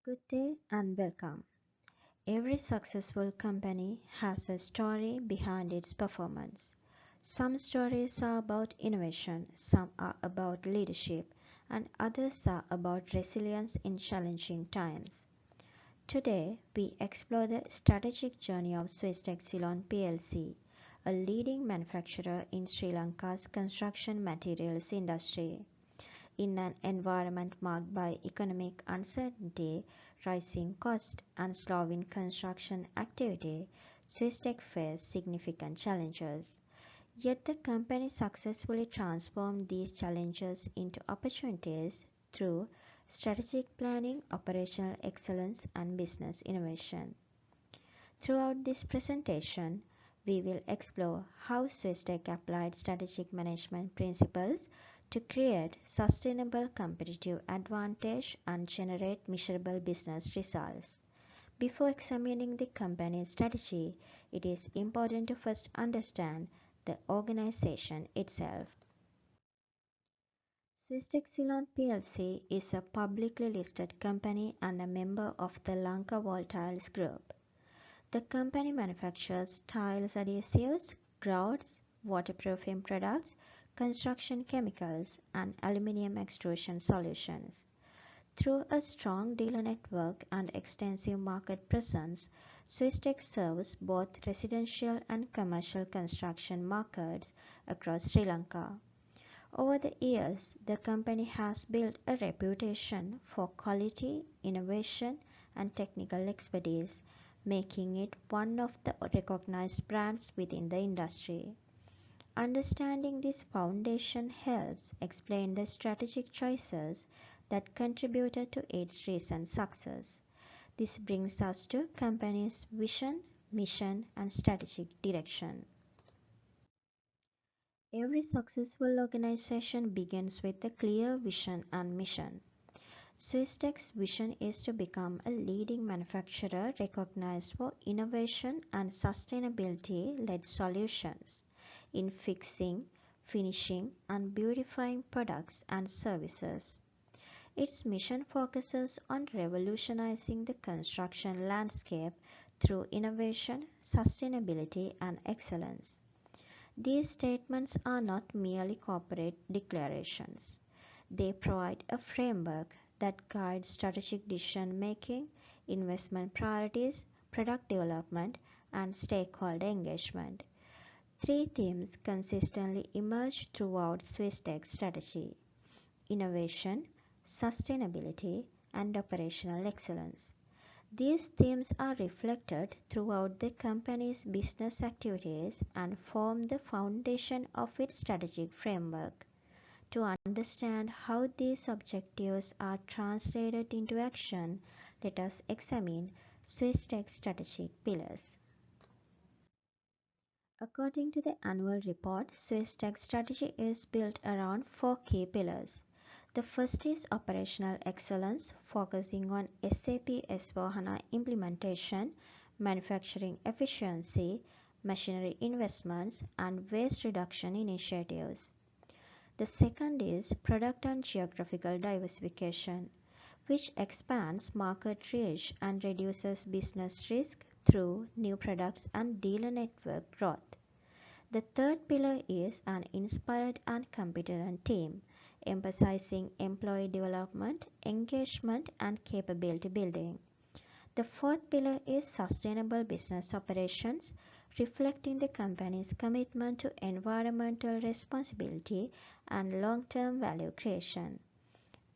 Good day and welcome. Every successful company has a story behind its performance. Some stories are about innovation, some are about leadership, and others are about resilience in challenging times. Today, we explore the strategic journey of Swisstek Ceylon plc, a leading manufacturer in Sri Lanka's construction materials industry. In an environment marked by economic uncertainty, rising costs, and slowing construction activity, Swisstek faced significant challenges. Yet the company successfully transformed these challenges into opportunities through strategic planning, operational excellence, and business innovation. Throughout this presentation, we will explore how Swisstek applied strategic management principles to create sustainable competitive advantage and generate measurable business results. Before examining the company's strategy, it is important to first understand the organization itself. Swisstek Ceylon plc is a publicly listed company and a member of the Lanka Volatiles Group. The company manufactures tiles adhesives, grouts, waterproofing products, construction chemicals, and aluminum extrusion solutions. Through a strong dealer network and extensive market presence, Swisstek serves both residential and commercial construction markets across Sri Lanka. Over the years, the company has built a reputation for quality, innovation, and technical expertise, making it one of the recognized brands within the industry. Understanding this foundation helps explain the strategic choices that contributed to its recent success. This brings us to company's vision, mission, and strategic direction. Every successful organization begins with a clear vision and mission. Swisstek's vision is to become a leading manufacturer recognized for innovation and sustainability-led solutions in fixing, finishing, and beautifying products and services. Its mission focuses on revolutionizing the construction landscape through innovation, sustainability, and excellence. These statements are not merely corporate declarations. They provide a framework that guides strategic decision making, investment priorities, product development, and stakeholder engagement. Three themes consistently emerge throughout Swisstek's strategy: innovation, sustainability, and operational excellence. These themes are reflected throughout the company's business activities and form the foundation of its strategic framework. To understand how these objectives are translated into action, let us examine Swisstek's strategic pillars. According to the annual report, Swisstek's strategy is built around four key pillars. The first is operational excellence, focusing on SAP S/4HANA implementation, manufacturing efficiency, machinery investments, and waste reduction initiatives. The second is product and geographical diversification, which expands market reach and reduces business risk through new products and dealer network growth. The third pillar is an inspired and competent team, emphasizing employee development, engagement, and capability building. The fourth pillar is sustainable business operations, reflecting the company's commitment to environmental responsibility and long-term value creation.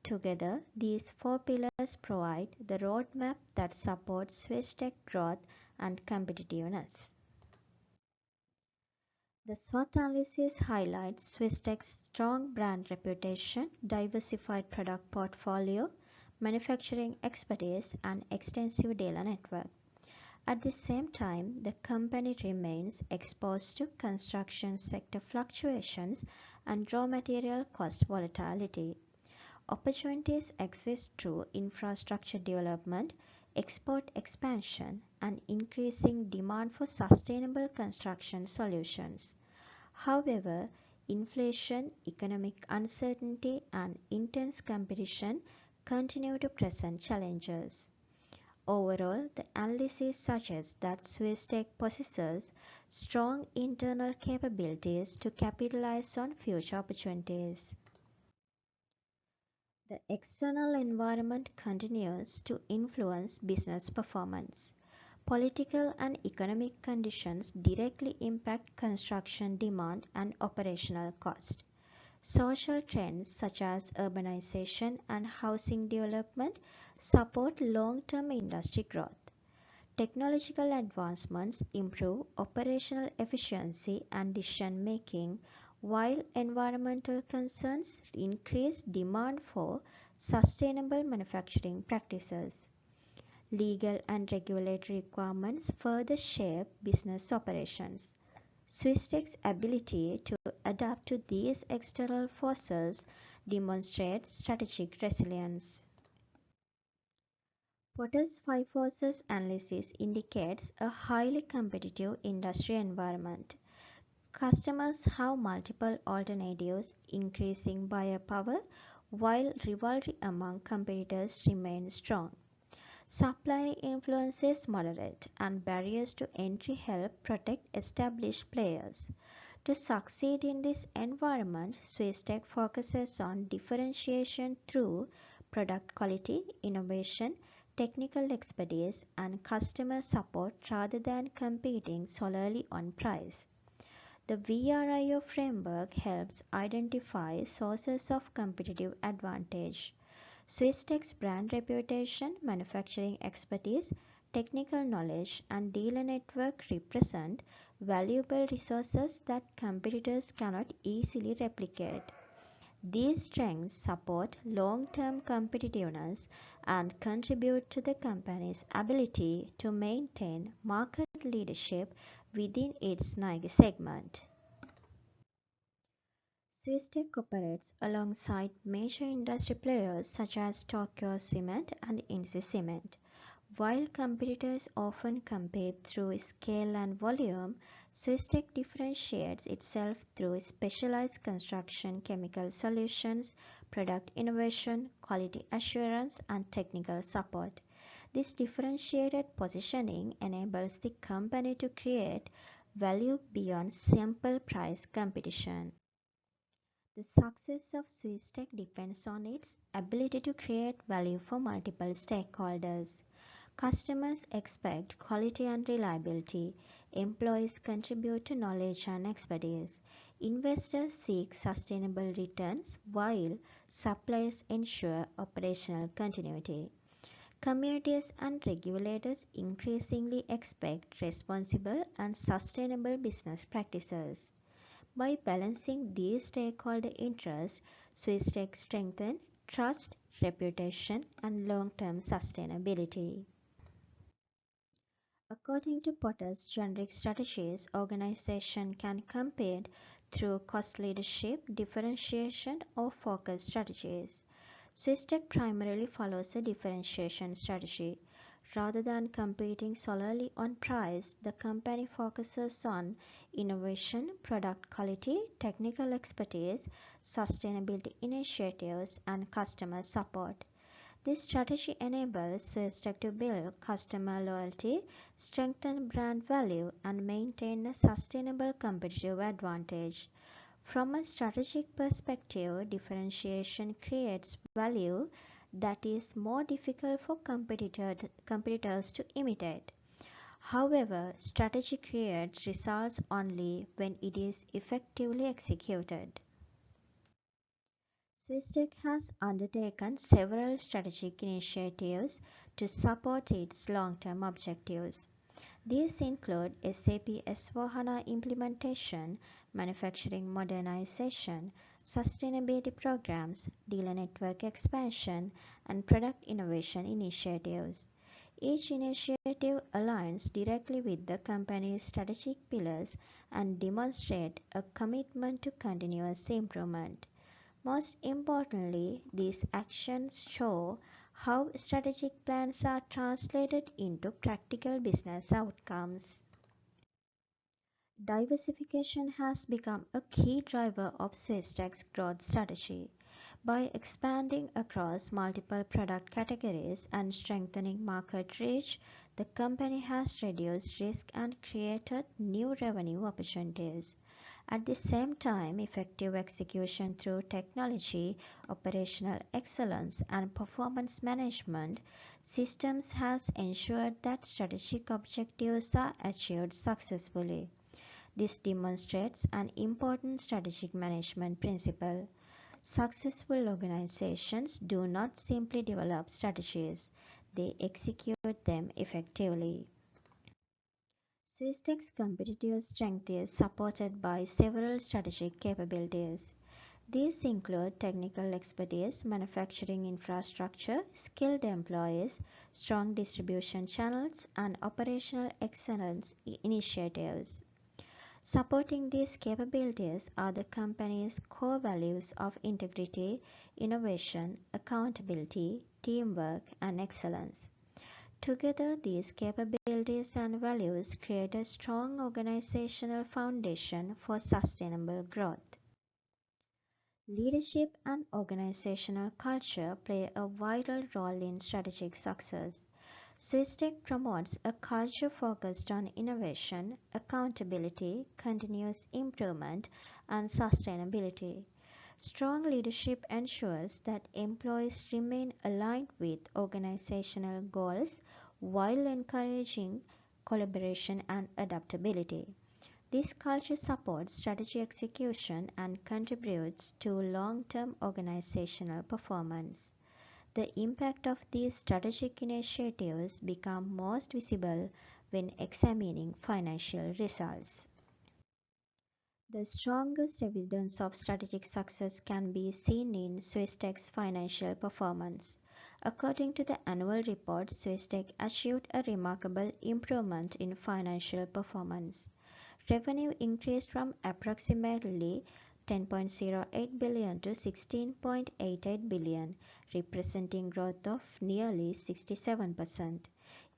Together, these four pillars provide the roadmap that supports Swisstek growth and competitiveness. The SWOT analysis highlights Swisstek's strong brand reputation, diversified product portfolio, manufacturing expertise, and extensive dealer network. At the same time, the company remains exposed to construction sector fluctuations and raw material cost volatility. Opportunities exist through infrastructure development, export expansion, and increasing demand for sustainable construction solutions. However, inflation, economic uncertainty, and intense competition continue to present challenges. Overall, the analysis suggests that Swisstek possesses strong internal capabilities to capitalize on future opportunities. The external environment continues to influence business performance. Political and economic conditions directly impact construction demand and operational cost. Social trends such as urbanization and housing development support long-term industry growth. Technological advancements improve operational efficiency and decision making, while environmental concerns increase demand for sustainable manufacturing practices. Legal and regulatory requirements further shape business operations. Swisstek's ability to adapt to these external forces demonstrates strategic resilience. Potter's five forces analysis indicates a highly competitive industry environment. Customers have multiple alternatives, increasing buyer power, while rivalry among competitors remains strong. Supply influences moderate, and barriers to entry help protect established players. To succeed in this environment, Swisstek focuses on differentiation through product quality, innovation, technical expertise, and customer support rather than competing solely on price. The VRIO framework helps identify sources of competitive advantage. Swisstek's brand reputation, manufacturing expertise, technical knowledge, and dealer network represent valuable resources that competitors cannot easily replicate. These strengths support long-term competitiveness and contribute to the company's ability to maintain market leadership within its niche segment. Swisstek operates alongside major industry players such as Tokyo Cement and Insi Cement. While competitors often compete through scale and volume, Swisstek differentiates itself through specialized construction chemical solutions, product innovation, quality assurance, and technical support. This differentiated positioning enables the company to create value beyond simple price competition. The success of Swisstek depends on its ability to create value for multiple stakeholders. Customers expect quality and reliability, employees contribute to knowledge and expertise, investors seek sustainable returns, while suppliers ensure operational continuity. Communities and regulators increasingly expect responsible and sustainable business practices. By balancing these stakeholder interests, Swisstek strengthens trust, reputation, and long-term sustainability. According to Potter's generic strategies, organization can compete through cost leadership, differentiation, or focus strategies. Swisstek primarily follows a differentiation strategy. Rather than competing solely on price, the company focuses on innovation, product quality, technical expertise, sustainability initiatives, and customer support. This strategy enables Swisstek to build customer loyalty, strengthen brand value, and maintain a sustainable competitive advantage. From a strategic perspective, differentiation creates value that is more difficult for competitors to imitate. However, strategy creates results only when it is effectively executed. Swisstek has undertaken several strategic initiatives to support its long-term objectives. These include SAP S/4HANA implementation, manufacturing modernization, sustainability programs, dealer network expansion, and product innovation initiatives. Each initiative aligns directly with the company's strategic pillars and demonstrates a commitment to continuous improvement. Most importantly, these actions show how strategic plans are translated into practical business outcomes. Diversification has become a key driver of Swisstek's growth strategy. By expanding across multiple product categories and strengthening market reach, the company has reduced risk and created new revenue opportunities. At the same time, effective execution through technology, operational excellence, and performance management systems has ensured that strategic objectives are achieved successfully. This demonstrates an important strategic management principle. Successful organizations do not simply develop strategies, they execute them effectively. Swisstek's competitive strength is supported by several strategic capabilities. These include technical expertise, manufacturing infrastructure, skilled employees, strong distribution channels, and operational excellence initiatives. Supporting these capabilities are the company's core values of integrity, innovation, accountability, teamwork, and excellence. Together, these capabilities and values create a strong organizational foundation for sustainable growth. Leadership and organizational culture play a vital role in strategic success. Swisstek promotes a culture focused on innovation, accountability, continuous improvement, and sustainability. Strong leadership ensures that employees remain aligned with organizational goals while encouraging collaboration and adaptability. This culture supports strategy execution and contributes to long-term organizational performance. The impact of these strategic initiatives becomes most visible when examining financial results. The strongest evidence of strategic success can be seen in Swisstek's financial performance. According to the annual report, Swisstek achieved a remarkable improvement in financial performance. Revenue increased from approximately 10.08 billion to 16.88 billion, representing growth of nearly 67%.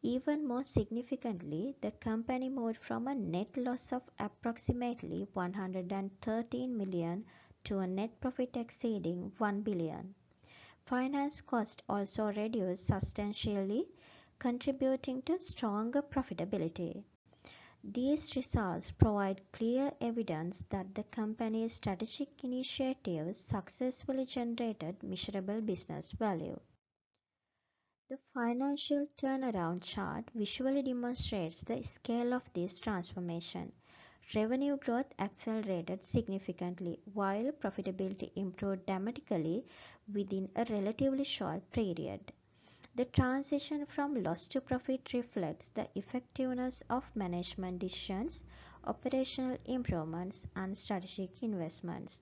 Even more significantly, the company moved from a net loss of approximately 113 million to a net profit exceeding 1 billion. Finance costs also reduced substantially, contributing to stronger profitability. These results provide clear evidence that the company's strategic initiatives successfully generated measurable business value. The financial turnaround chart visually demonstrates the scale of this transformation. Revenue growth accelerated significantly while profitability improved dramatically within a relatively short period. The transition from loss to profit reflects the effectiveness of management decisions, operational improvements, and strategic investments.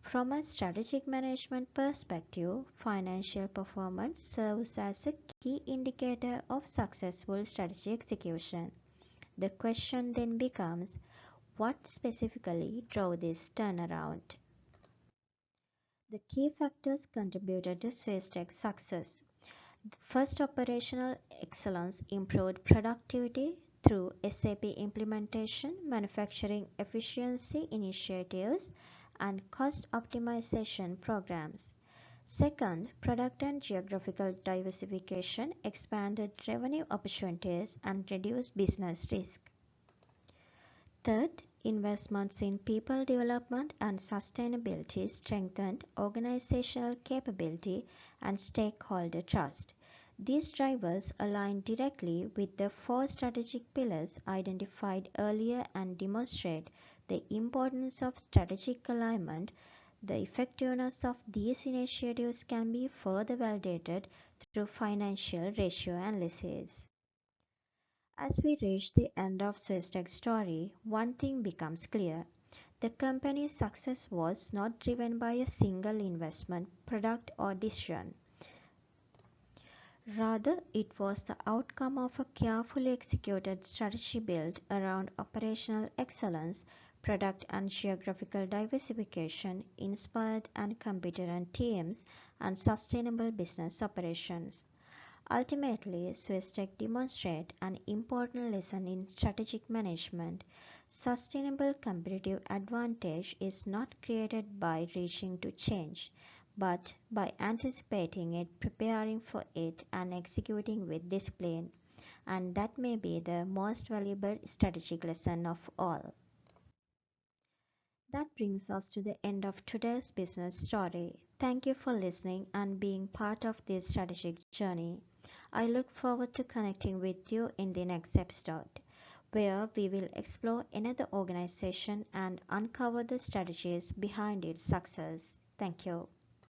From a strategic management perspective, financial performance serves as a key indicator of successful strategy execution. The question then becomes, what specifically drove this turnaround? The key factors contributed to Swisstek's success. First, operational excellence improved productivity through SAP implementation, manufacturing efficiency initiatives, and cost optimization programs. Second, product and geographical diversification expanded revenue opportunities and reduced business risk. Third, investments in people development and sustainability strengthened organizational capability and stakeholder trust. These drivers align directly with the four strategic pillars identified earlier and demonstrate the importance of strategic alignment. The effectiveness of these initiatives can be further validated through financial ratio analysis. As we reach the end of Swisstek's story, one thing becomes clear. The company's success was not driven by a single investment, product, or decision. Rather, it was the outcome of a carefully executed strategy built around operational excellence, product and geographical diversification, inspired and competent teams, and sustainable business operations. Ultimately, Swisstek demonstrates an important lesson in strategic management. Sustainable competitive advantage is not created by reaching to change, but by anticipating it, preparing for it, and executing with discipline. And that may be the most valuable strategic lesson of all. That brings us to the end of today's business story. Thank you for listening and being part of this strategic journey. I look forward to connecting with you in the next episode, where we will explore another organization and uncover the strategies behind its success. Thank you.